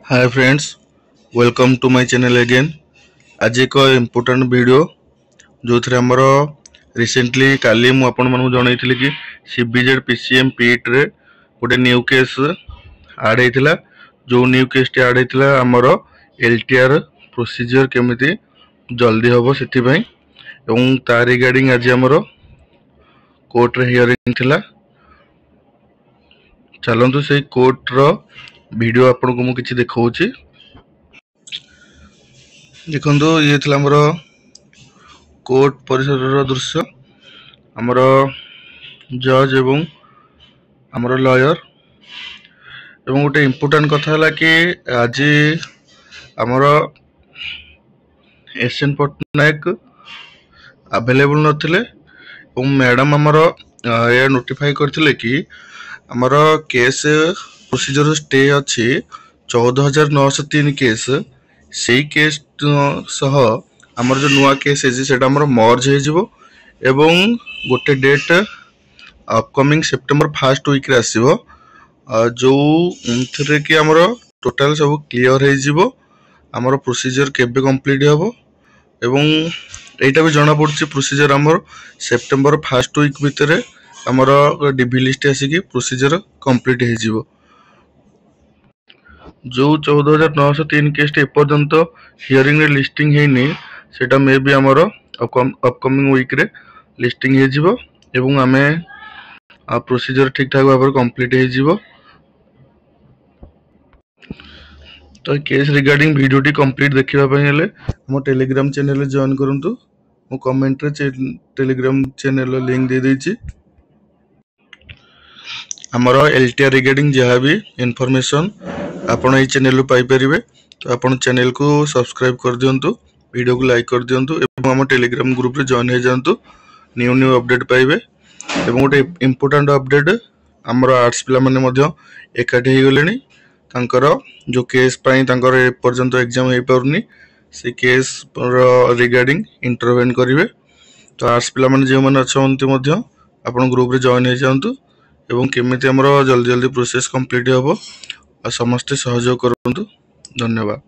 Hi friends, welcome to my channel again. आज एक important video जो थे आमर रिसेंटली काली मु आपण मानू जनईली कि सीबीजेड पीसीएम पीट रे गोटे न्यू केस आड होता। जो न्यू केस टी आड होता आमर एलटीआर प्रोसीजर केमिति जल्दी हम से तार रिगार्डिंग आज आमर कोर्ट रे हियरिंग थिला। चलतु से कोर्ट रो वीडियो आपन को मु किछि देखाउछि। देखंतु ये थिला हमर कोर्ट परिसर रो दृश्य। हमर जज एवं हमर लॉयर एवं गोटे इम्पोर्टेंट कथा हला कि आज हमर एसएन पटनायक अवेलेबल नथिले एवं मैडम हमर ये नोटिफाई करथिले कि हमर केस प्रोसीजर स्टे अच्छी 14,903 केस से केस सह आमर जो नुआ केस है मर्ज हो गोटे date upcoming September 1st week रे आसीबो जो थे कि आमर टोटाल सब क्लियर हो आमर प्रोसीजर केबे कंप्लीट हो एवं एटा भी जना पड़छि प्रोसीजर आमर सेप्टेम्बर 1st वीक भितर आमर डीबी लिस्ट आसिकी प्रोसीजर कंप्लीट हो जो 14,903 केस एपर्यंत हियरिंग रे लिस्टिंग हेनी सेटा मे भी आमर अपकमिंग वीक रे लिस्टिंग हे जिवो एवं आमे प्रोसीजर ठीक ठाक भाव कंप्लीट हो। तो case regarding video T complete देखिबा पय हेले हम टेलीग्राम चैनल रे जॉइन करंतु। मो कमेंट रे टेलीग्राम चैनल लिंक दे देछि। हमर एलटीआर रिगार्डिंग जहाँ भी इनफॉरमेशन आपण ये चैनल पाई परिबे। तो आपण चैनल को सब्सक्राइब कर दियंतु, वीडियो को लाइक कर दियंतु एवं हम टेलीग्राम ग्रुप रे जॉइन हो जांतु। न्यू अपडेट पाइबे एवं गोटे इम्पोर्टेंट अपडेट हमर आर्ट्स पिला माने मध्य एकाठी हो गलेनी। तांकर जो केस पाई तांकर ए पर्यंत एग्जाम हे परनी से केस रिगार्डिंग इंटरवेन करिवे। तो आर्ट्स पिला माने जे माने अछंती मध्य आपण ग्रुप रे जॉइन हो जांतु एवं केमिति हमर जल्दी जल्दी प्रोसेस कंप्लीट हो समस्त सहयोग करंतु। धन्यवाद।